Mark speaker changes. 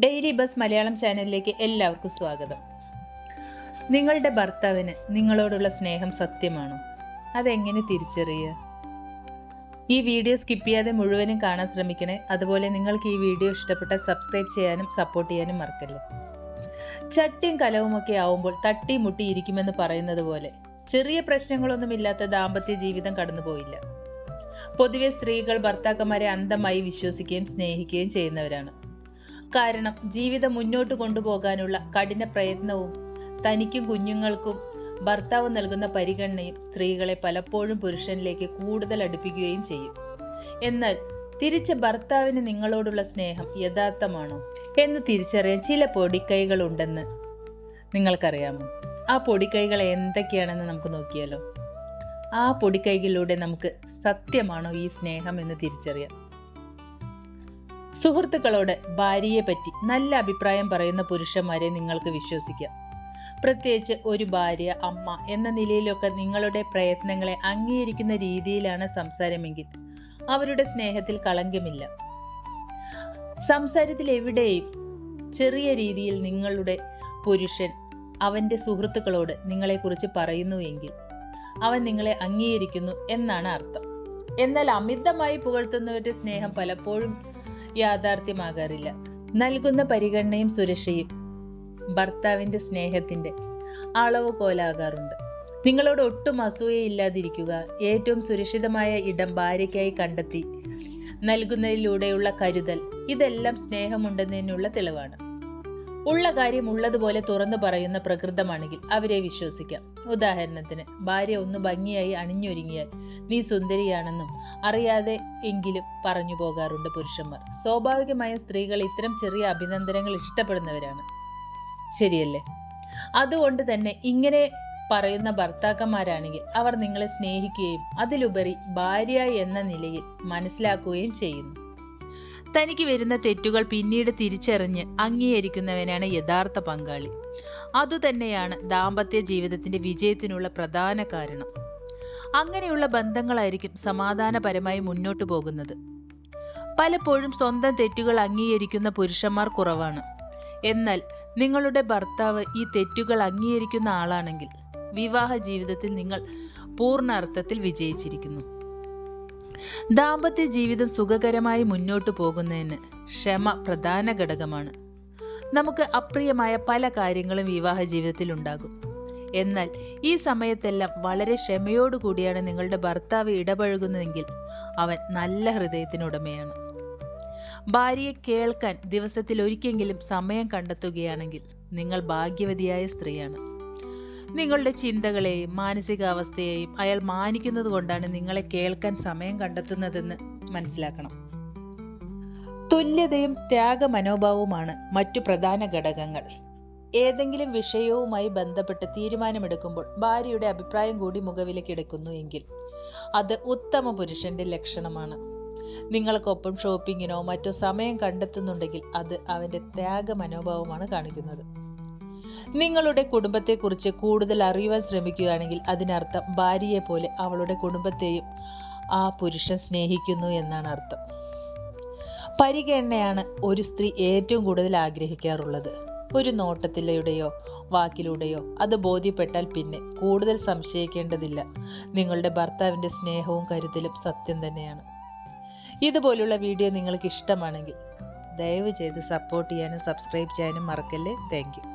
Speaker 1: Daily bus Malayalam ചാനലിലേക്ക് എല്ലാവർക്കും സ്വാഗതം. നിങ്ങളുടെ ഭർത്താവിന് നിങ്ങളോടുള്ള സ്നേഹം സത്യമാണോ? അതെങ്ങനെ തിരിച്ചറിയുക? ഈ വീഡിയോ സ്കിപ്പ് ചെയ്യാതെ മുഴുവനും കാണാൻ ശ്രമിക്കണേ. അതുപോലെ നിങ്ങൾക്ക് ഈ വീഡിയോ ഇഷ്ടപ്പെട്ടാൽ സബ്സ്ക്രൈബ് ചെയ്യാനും സപ്പോർട്ട് ചെയ്യാനും മറക്കല്ലേ. ചട്ടിയും കലവുമൊക്കെ ആവുമ്പോൾ തട്ടിമുട്ടി ഇരിക്കുമെന്ന് പറയുന്നത് പോലെ ചെറിയ പ്രശ്നങ്ങളൊന്നുമില്ലാത്ത ദാമ്പത്യ ജീവിതം കടന്നുപോയില്ല. പൊതുവെ സ്ത്രീകൾ ഭർത്താക്കന്മാരെ അന്ധമായി വിശ്വസിക്കുകയും സ്നേഹിക്കുകയും ചെയ്യുന്നവരാണ്. കാരണം ജീവിതം മുന്നോട്ട് കൊണ്ടുപോകാനുള്ള കഠിന പ്രയത്നവും തനിക്കും കുഞ്ഞുങ്ങൾക്കും ഭർത്താവ് നൽകുന്ന പരിഗണനയും സ്ത്രീകളെ പലപ്പോഴും പുരുഷനിലേക്ക് കൂടുതൽ അടുപ്പിക്കുകയും ചെയ്യും. എന്നാൽ തിരിച്ച് ഭർത്താവിന് നിങ്ങളോടുള്ള സ്നേഹം യഥാർത്ഥമാണോ എന്ന് തിരിച്ചറിയാൻ ചില പൊടിക്കൈകളുണ്ടെന്ന് നിങ്ങൾക്കറിയാമോ? ആ പൊടിക്കൈകൾ എന്തൊക്കെയാണെന്ന് നമുക്ക് നോക്കിയാലോ. ആ പൊടിക്കൈകളിലൂടെ നമുക്ക് സത്യമാണോ ഈ സ്നേഹം എന്ന് തിരിച്ചറിയാം. സുഹൃത്തുക്കളോട് ഭാര്യയെ പറ്റി നല്ല അഭിപ്രായം പറയുന്ന പുരുഷന്മാരെ നിങ്ങൾക്ക് വിശ്വസിക്കാം. പ്രത്യേകിച്ച് ഒരു ഭാര്യ, അമ്മ എന്ന നിലയിലൊക്കെ നിങ്ങളുടെ പ്രയത്നങ്ങളെ അംഗീകരിക്കുന്ന രീതിയിലാണ് സംസാരമെങ്കിൽ അവരുടെ സ്നേഹത്തിൽ കളങ്കമില്ല. സംസാരത്തിൽ എവിടെയും ചെറിയ രീതിയിൽ നിങ്ങളുടെ പുരുഷൻ അവൻ്റെ സുഹൃത്തുക്കളോട് നിങ്ങളെക്കുറിച്ച് പറയുന്നു എങ്കിൽ അവൻ നിങ്ങളെ അംഗീകരിക്കുന്നു എന്നാണ് അർത്ഥം. എന്നാൽ അമിതമായി പുകഴ്ത്തുന്നവരുടെ സ്നേഹം പലപ്പോഴും യാഥാർത്ഥ്യമാകാറില്ല. നൽകുന്ന പരിഗണനയും സുരക്ഷയും ഭർത്താവിൻ്റെ സ്നേഹത്തിൻ്റെ അളവുകോലാകാറുണ്ട്. നിങ്ങളോട് ഒട്ടും അസൂയയില്ലാതിരിക്കുക, ഏറ്റവും സുരക്ഷിതമായ ഇടം ഭാര്യയ്ക്കായി കണ്ടെത്തി നൽകുന്നതിലൂടെയുള്ള കരുതൽ, ഇതെല്ലാം സ്നേഹമുണ്ടെന്നതിനുള്ള തെളിവാണ്. ഉള്ള കാര്യം ഉള്ളതുപോലെ തുറന്നു പറയുന്ന പ്രകൃതമാണെങ്കിൽ അവരെ വിശ്വസിക്കാം. ഉദാഹരണത്തിന്, ഭാര്യ ഒന്ന് ഭംഗിയായി അണിഞ്ഞൊരുങ്ങിയാൽ നീ സുന്ദരിയാണെന്നും അറിയാതെ എങ്കിലും പറഞ്ഞു പോകാറുണ്ട് പുരുഷന്മാർ. സ്വാഭാവികമായും സ്ത്രീകൾ ഇത്തരം ചെറിയ അഭിനന്ദനങ്ങൾ ഇഷ്ടപ്പെടുന്നവരാണ്, ശരിയല്ലേ? അതുകൊണ്ട് തന്നെ ഇങ്ങനെ പറയുന്ന ഭർത്താക്കന്മാരാണെങ്കിൽ അവർ നിങ്ങളെ സ്നേഹിക്കുകയും അതിലുപരി ഭാര്യ എന്ന നിലയിൽ മനസ്സിലാക്കുകയും ചെയ്യുന്നു. തനിക്ക് വരുന്ന തെറ്റുകൾ പിന്നീട് തിരിച്ചറിഞ്ഞ് അംഗീകരിക്കുന്നവനാണ് യഥാർത്ഥ പങ്കാളി. അതുതന്നെയാണ് ദാമ്പത്യ ജീവിതത്തിന്റെ വിജയത്തിനുള്ള പ്രധാന കാരണം. അങ്ങനെയുള്ള ബന്ധങ്ങളായിരിക്കും സമാധാനപരമായി മുന്നോട്ടു പോകുന്നത്. പലപ്പോഴും സ്വന്തം തെറ്റുകൾ അംഗീകരിക്കുന്ന പുരുഷന്മാർ കുറവാണ്. എന്നാൽ നിങ്ങളുടെ ഭർത്താവ് ഈ തെറ്റുകൾ അംഗീകരിക്കുന്ന ആളാണെങ്കിൽ വിവാഹ ജീവിതത്തിൽ നിങ്ങൾ പൂർണ്ണ അർത്ഥത്തിൽ വിജയിച്ചിരിക്കുന്നു. ദാമ്പത്യ ജീവിതം സുഖകരമായി മുന്നോട്ടു പോകുന്നതിന് ക്ഷമ പ്രധാന ഘടകമാണ്. നമുക്ക് അപ്രിയമായ പല കാര്യങ്ങളും വിവാഹ ജീവിതത്തിൽ ഉണ്ടാകും. എന്നാൽ ഈ സമയത്തെല്ലാം വളരെ ക്ഷമയോടുകൂടിയാണ് നിങ്ങളുടെ ഭർത്താവ് ഇടപഴകുന്നതെങ്കിൽ അവൻ നല്ല ഹൃദയത്തിനുടമയാണ്. ഭാര്യയെ കേൾക്കാൻ ദിവസത്തിൽ ഒരിക്കലെങ്കിലും സമയം കണ്ടെത്തുകയാണെങ്കിൽ നിങ്ങൾ ഭാഗ്യവതിയായ സ്ത്രീയാണ്. നിങ്ങളുടെ ചിന്തകളെയും മാനസികാവസ്ഥയെയും അയാൾ മാനിക്കുന്നത് കൊണ്ടാണ് നിങ്ങളെ കേൾക്കാൻ സമയം കണ്ടെത്തുന്നതെന്ന് മനസ്സിലാക്കണം. തുല്യതയും ത്യാഗമനോഭാവവുമാണ് മറ്റു പ്രധാന ഘടകങ്ങൾ. ഏതെങ്കിലും വിഷയവുമായി ബന്ധപ്പെട്ട് തീരുമാനമെടുക്കുമ്പോൾ ഭാര്യയുടെ അഭിപ്രായം കൂടി മുഖവിലക്കെടുക്കുന്നു എങ്കിൽ അത് ഉത്തമ പുരുഷന്റെ ലക്ഷണമാണ്. നിങ്ങൾക്കൊപ്പം ഷോപ്പിങ്ങിനോ മറ്റോ സമയം കണ്ടെത്തുന്നുണ്ടെങ്കിൽ അത് അവന്റെ ത്യാഗമനോഭാവമാണ് കാണിക്കുന്നത്. നിങ്ങളുടെ കുടുംബത്തെക്കുറിച്ച് കൂടുതൽ അറിയുവാൻ ശ്രമിക്കുകയാണെങ്കിൽ അതിനർത്ഥം ഭാര്യയെ പോലെ അവളുടെ കുടുംബത്തെയും ആ പുരുഷൻ സ്നേഹിക്കുന്നു എന്നാണ് അർത്ഥം. പരിഗണനയാണ് ഒരു സ്ത്രീ ഏറ്റവും കൂടുതൽ ആഗ്രഹിക്കാറുള്ളത്. ഒരു നോട്ടത്തിലൂടെയോ വാക്കിലൂടെയോ അത് ബോധ്യപ്പെട്ടാൽ പിന്നെ കൂടുതൽ സംശയിക്കേണ്ടതില്ല. നിങ്ങളുടെ ഭർത്താവിൻ്റെ സ്നേഹവും കരുതലും സത്യം തന്നെയാണ്. ഇതുപോലുള്ള വീഡിയോ നിങ്ങൾക്ക് ഇഷ്ടമാണെങ്കിൽ ദയവ് ചെയ്ത് സപ്പോർട്ട് ചെയ്യാനും സബ്സ്ക്രൈബ് ചെയ്യാനും മറക്കല്ലേ. Thank you.